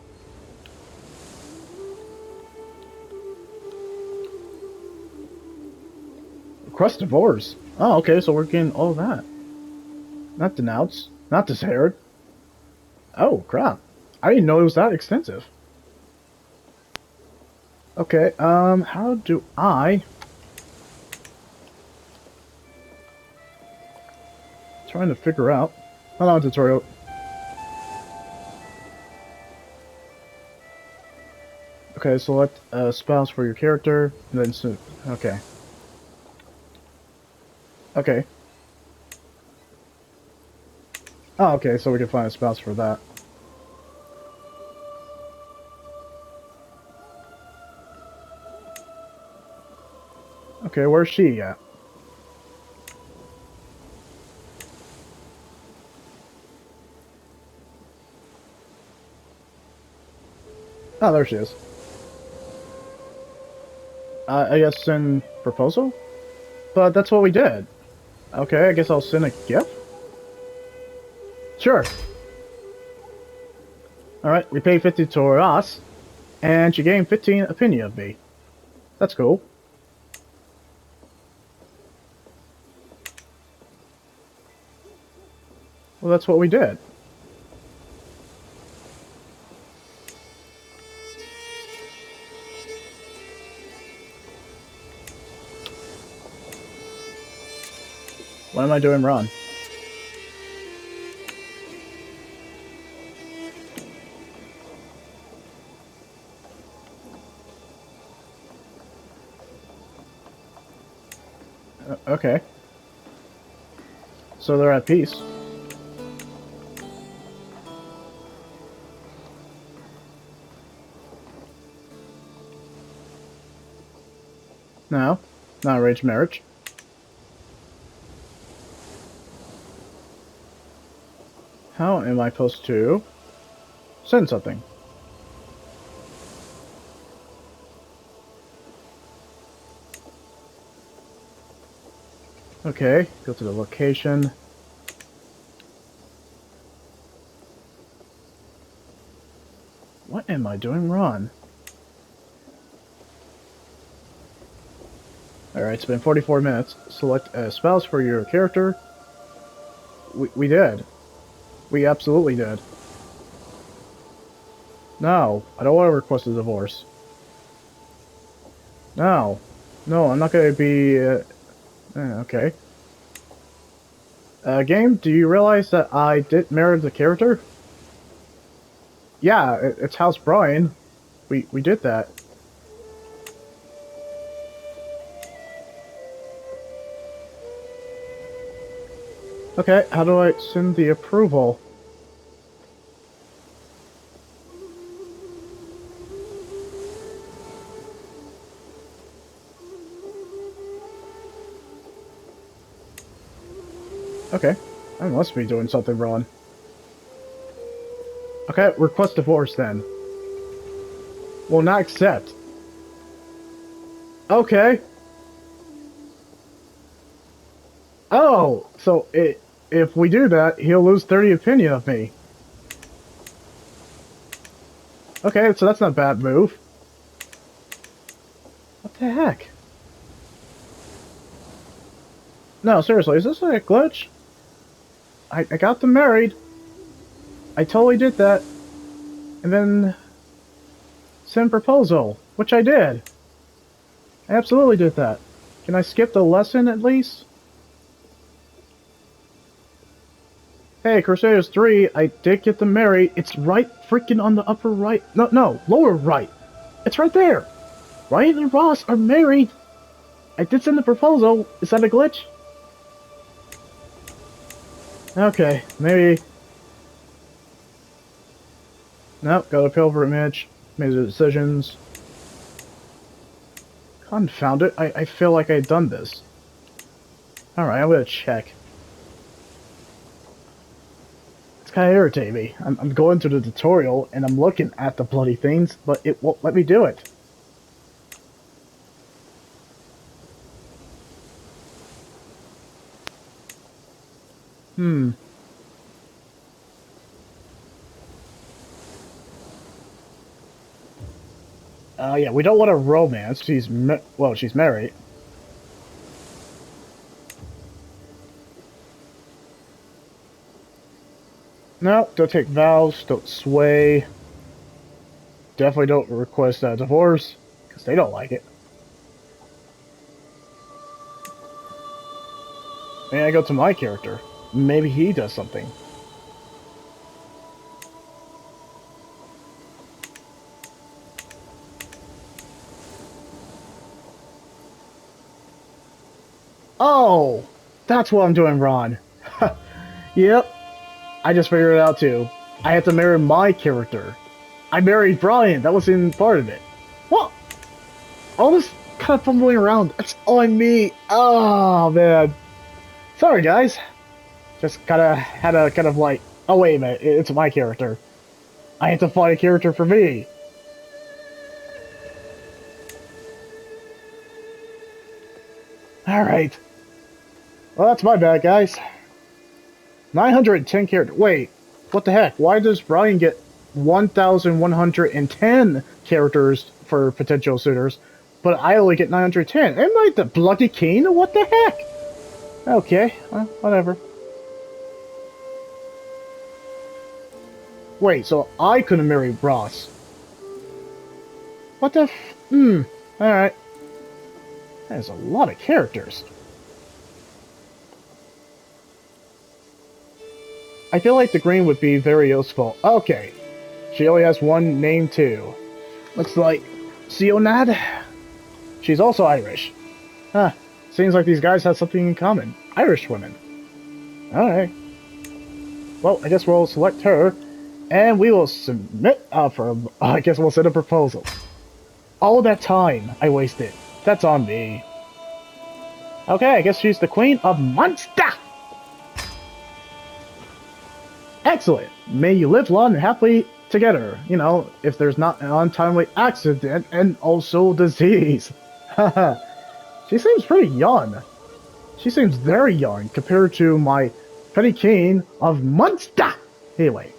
Request divorce. Oh, okay, so we're getting all that. Not denounced. Not desired. Oh, crap. I didn't know it was that extensive. Okay, how do I... Trying to figure out. Hold on, tutorial. Okay, select a spouse for your character, and then soon. Okay. Okay. Oh, okay, so we can find a spouse for that. Okay, where's she at? Oh, there she is. I guess send proposal? But that's what we did. Okay, I guess I'll send a gift? Sure. Alright, we paid 50 to Ross, and she gained 15 opinion of me. That's cool. Well, that's what we did. What am I doing wrong? Okay. So they're at peace. No, not arranged marriage. How am I supposed to send something? Okay, go to the location. What am I doing wrong? Alright, it's been 44 minutes. Select a spouse for your character. We did. We absolutely did. No, I don't want to request a divorce. No. No, I'm not going to be... okay. Game, do you realize that I did marry the character? Yeah, it's House Brian. We did that. Okay, how do I send the approval? Okay, I must be doing something wrong. Okay, request divorce then. Will not accept. Okay. Oh, so if we do that, he'll lose 30 opinion of me. Okay, so that's not a bad move. What the heck? No, seriously, is this like a glitch? I got them married. I totally did that. And then send proposal, which I did. I absolutely did that. Can I skip the lesson at least? Hey, Crusaders 3, I did get them married. It's right freaking on the upper right. No, lower right. It's right there. Ryan and Ross are married. I did send the proposal. Is that a glitch? Okay, maybe. Nope, got a pilgrimage. Made the decisions. Confound it, I feel like I'd done this. Alright, I'm gonna check. It's kinda irritating me. I'm going through the tutorial and I'm looking at the bloody things, but it won't let me do it. Yeah, we don't want a romance. She's married. No, don't take vows, don't sway. Definitely don't request a divorce, because they don't like it. Maybe I go to my character. Maybe he does something. Oh! That's what I'm doing wrong. Yep, I just figured it out too. I had to marry my character. I married Brian, that wasn't part of it. What? All this kind of fumbling around, that's all on me. Oh, man. Sorry, guys. Just had a kind of like, oh, wait a minute, it's my character. I have to find a character for me. Alright. Well, that's my bad, guys. 910 characters. Wait, what the heck? Why does Brian get 1,110 characters for potential suitors, but I only get 910? Am I the bloody king? What the heck? Okay, well, whatever. Wait, so I couldn't marry Ross. What the alright. That's a lot of characters. I feel like the green would be very useful. Okay. She only has one name too. Looks like Sionad. She's also Irish. Huh. Seems like these guys have something in common. Irish women. Alright. Well, I guess we'll select her. And we will submit I guess we'll send a proposal. All that time I wasted. That's on me. Okay, I guess she's the queen of Munster! Excellent! May you live long and happily together. You know, if there's not an untimely accident and also disease. Haha. She seems pretty young. She seems very young compared to my petty king of Munster! Anyway.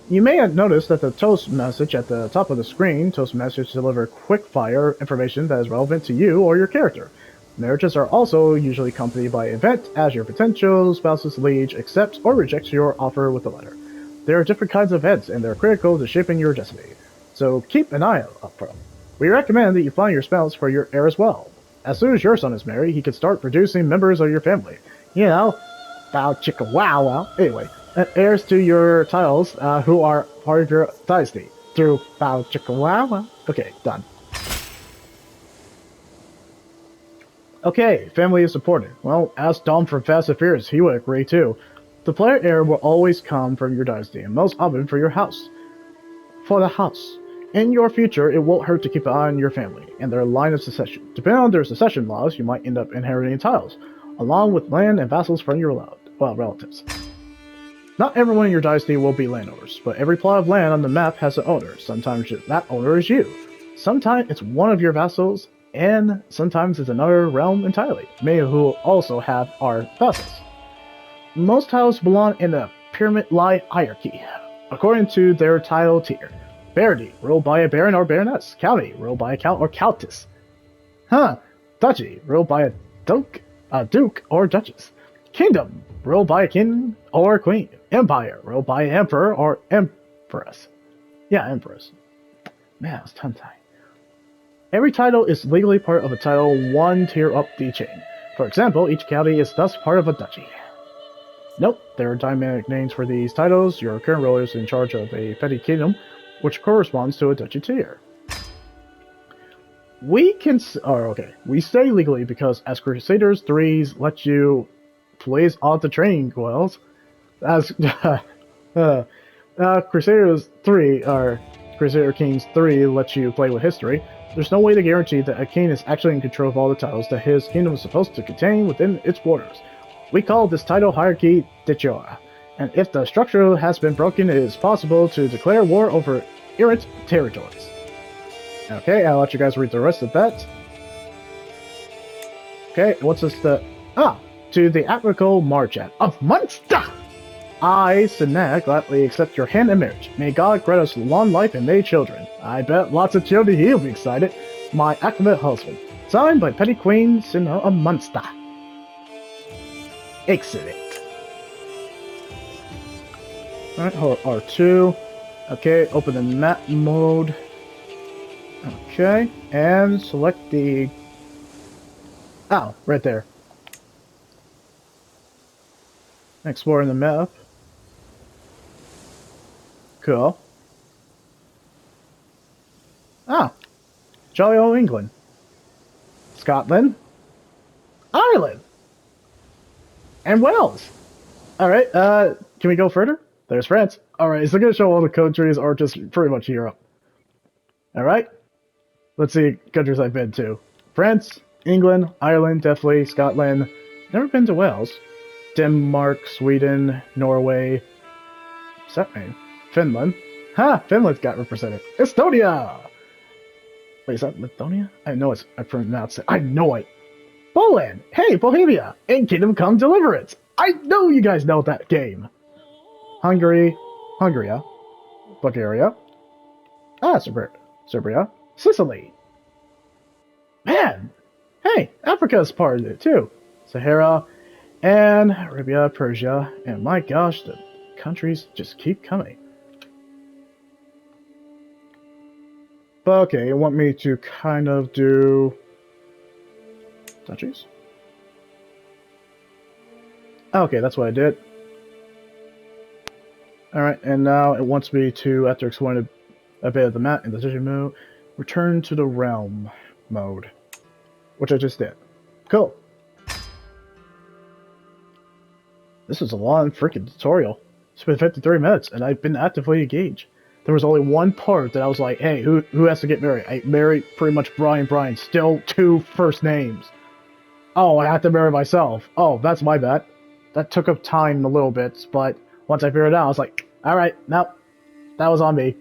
You may have noticed that the toast message at the top of the screen, toast message deliver quick-fire information that is relevant to you or your character. Marriages are also usually accompanied by an event as your potential spouse's liege accepts or rejects your offer with a letter. There are different kinds of events and they're critical to shaping your destiny, so keep an eye out for them. We recommend that you find your spouse for your heir as well. As soon as your son is married, he can start producing members of your family. You know, bow chicka wow wow. Anyway. Heirs to your titles who are part of your dynasty through Bao Chikawawa. Okay, done. Okay, family is important. Well, ask Dom from Fast and Furious, he would agree too. The player heir will always come from your dynasty, and most often for your house. For the house. In your future, it won't hurt to keep an eye on your family and their line of succession. Depending on their succession laws, you might end up inheriting titles, along with land and vassals from your relatives. Not everyone in your dynasty will be landowners, but every plot of land on the map has an owner. Sometimes that owner is you. Sometimes it's one of your vassals, and sometimes it's another realm entirely. Many who also have are vassals. Most titles belong in the pyramid-like hierarchy, according to their title tier. Barony, ruled by a baron or baroness. County, ruled by a count or countess. Duchy, ruled by a duke or duchess. Kingdom, ruled by a king or queen. Empire, ruled by an emperor or empress. Yeah, empress. Man, it's tongue-tied. Every title is legally part of a title one tier up the chain. For example, each county is thus part of a duchy. Note, there are dynamic names for these titles. Your current ruler is in charge of a petty kingdom, which corresponds to a duchy tier. We stay legally because as Crusaders 3's let you place on the training wells, as Crusaders 3 or Crusader Kings 3 lets you play with history, there's no way to guarantee that a king is actually in control of all the titles that his kingdom is supposed to contain within its borders. We call this title hierarchy de jure, and if the structure has been broken, it is possible to declare war over errant territories. Okay, I'll let you guys read the rest of that. Okay, what's this? To the Africal Marchat of Munster! I, Sinag, gladly accept your hand in marriage. May God grant us long life and many children. I bet lots of children he'll be excited. My acclimate husband. Signed by Petty Queen Sinna of Munster. Excellent. Alright, R2. Okay, open the map mode. Okay, and select the... Oh, right there. Exploring the map. Cool. Ah, jolly old England. Scotland. Ireland. And Wales. Alright, can we go further? There's France. Alright, so I'm going to show all the countries are just pretty much Europe. Alright? Let's see countries I've been to. France, England, Ireland, definitely, Scotland. Never been to Wales. Denmark, Sweden, Norway. What's that mean? Finland. Finland's got represented. Estonia! Wait, is that Lithuania? I know I pronounced it. I know it. Poland! Hey, Bohemia! And Kingdom Come Deliverance! I know you guys know that game! Hungary. Bulgaria. Serbia. Sicily. Man! Hey, Africa's part of it too. Sahara. And Arabia, Persia. And my gosh, the countries just keep coming. But okay, you want me to kind of do... duchies? Okay, that's what I did. Alright, and now it wants me to, after exploring a bit of the map in the decision mode, return to the realm mode. Which I just did. Cool. This is a long freaking tutorial. It's been 53 minutes, and I've been actively engaged. There was only one part that I was like, hey, who has to get married? I married pretty much Brian. Still 2 first names. Oh, I have to marry myself. Oh, that's my bad. That took up time a little bit, but once I figured it out, I was like, alright, nope. That was on me.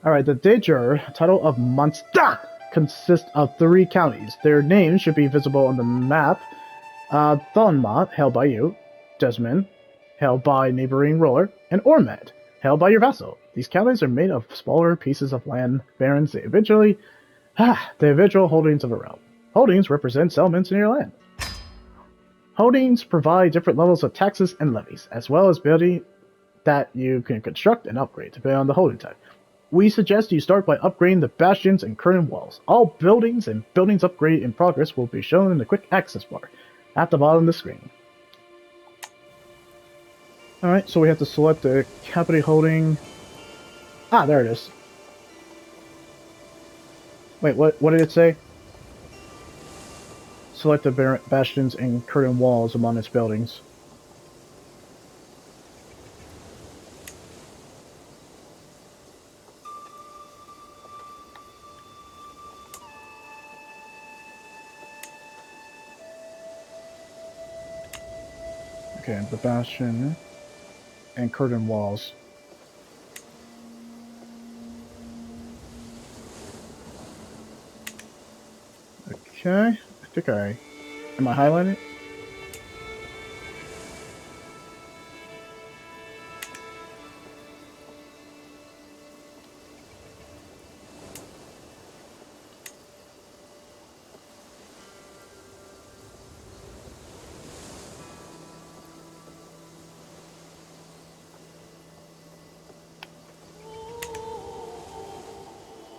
Alright, the de jure title of Munster consists of 3 counties. Their names should be visible on the map. Thonmont, held by you. Desmond, held by neighboring ruler. And Ormed, held by your vassal. These counties are made of smaller pieces of land, barons, the individual holdings of a realm. Holdings represent settlements in your land. Holdings provide different levels of taxes and levies, as well as building that you can construct and upgrade, depending on the holding type. We suggest you start by upgrading the bastions and current walls. All buildings and buildings upgrade in progress will be shown in the quick access bar at the bottom of the screen. Alright, so we have to select the capital holding. Ah, there it is. Wait, what did it say? Select the bastions and curtain walls among its buildings. Okay, the bastion and curtain walls. Okay, I think am I highlighting it?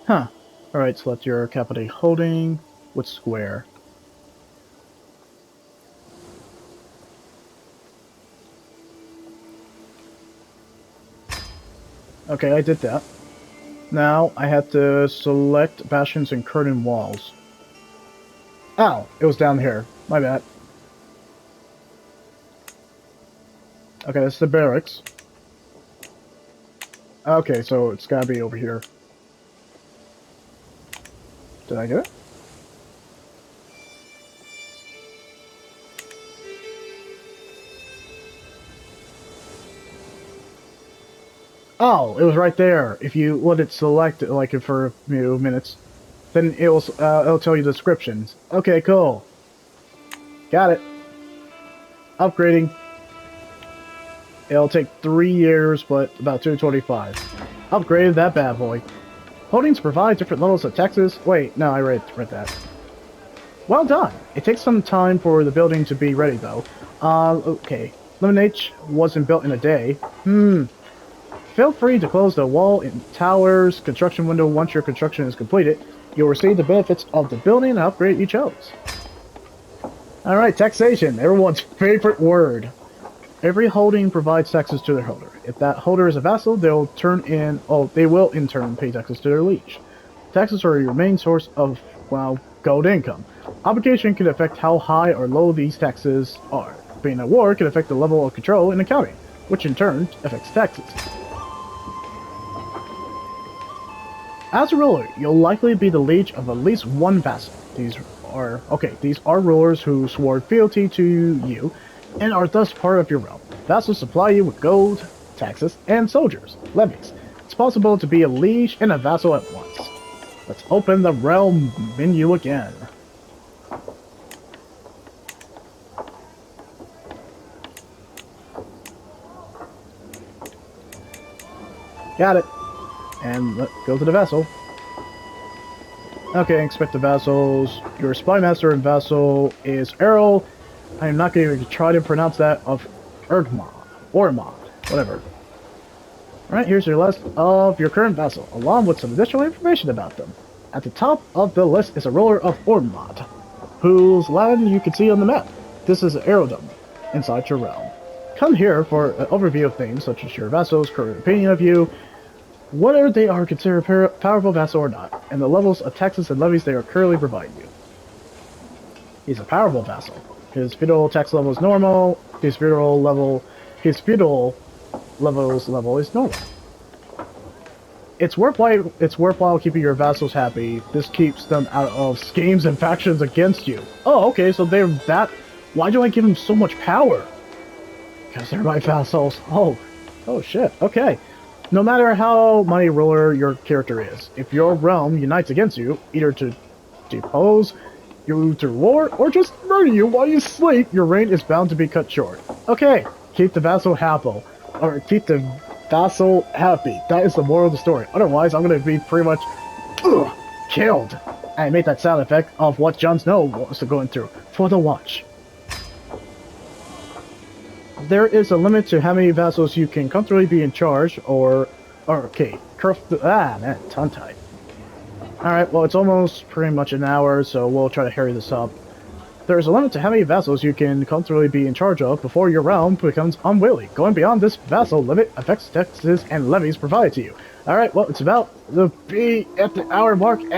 Huh. Alright, select your capital holding with square. Okay, I did that. Now I have to select bastions and curtain walls. Ow! It was down here. My bad. Okay, that's the barracks. Okay, so it's gotta be over here. Did I get it? Oh, it was right there. If you let it select like for a few minutes, then it'll tell you the descriptions. Okay, cool. Got it. Upgrading. It'll take 3 years, but about 225. Upgraded that bad boy. Holdings provide different levels of taxes. Wait, no, I read that. Well done. It takes some time for the building to be ready, though. Okay. Lemon H wasn't built in a day. Feel free to close the wall in towers construction window once your construction is completed. You'll receive the benefits of the building and upgrade you chose. Alright, taxation. Everyone's favorite word. Every holding provides taxes to their holder. If that holder is a vassal, they will in turn pay taxes to their liege. Taxes are your main source of, well, gold income. Obligation can affect how high or low these taxes are. Being at war can affect the level of control in accounting, which in turn affects taxes. As a ruler, you'll likely be the liege of at least one vassal. These are rulers who swore fealty to you and are thus part of your realm. Vassals supply you with gold, taxes, and soldiers, levies. It's possible to be a liege and a vassal at once. Let's open the realm menu again. Got it. And let's go to the vassal. Okay, expect the vassals. Your spy master and vassal is Errol. I am not going to try to pronounce that of Ormond, whatever. Alright, here's your list of your current vassal, along with some additional information about them. At the top of the list is a ruler of Ormond, whose land you can see on the map. This is Erodom, inside your realm. Come here for an overview of things such as your vassal's current opinion of you, whether they are considered powerful vassal or not, and the levels of taxes and levies they are currently providing you. He's a powerful vassal. His feudal tax level is normal. His feudal level is normal. It's worthwhile keeping your vassals happy. This keeps them out of schemes and factions against you. Oh, okay, so they're that. Why do I give them so much power? Because they're my vassals. Oh shit. Okay. No matter how mighty ruler your character is, if your realm unites against you, either to depose you to war, or just murder you while you sleep, your reign is bound to be cut short. Okay, keep the vassal happy. Or keep the vassal happy. That is the moral of the story. Otherwise, I'm gonna be pretty much killed. I made that sound effect of what Jon Snow was going through for the watch. There is a limit to how many vassals you can comfortably be in charge, okay, man, tongue-tied. Alright, well, it's almost pretty much an hour, so we'll try to hurry this up. There is a limit to how many vassals you can comfortably be in charge of before your realm becomes unwieldy. Going beyond this vassal limit affects taxes and levies provided to you. Alright, well, it's about to be at the hour mark, and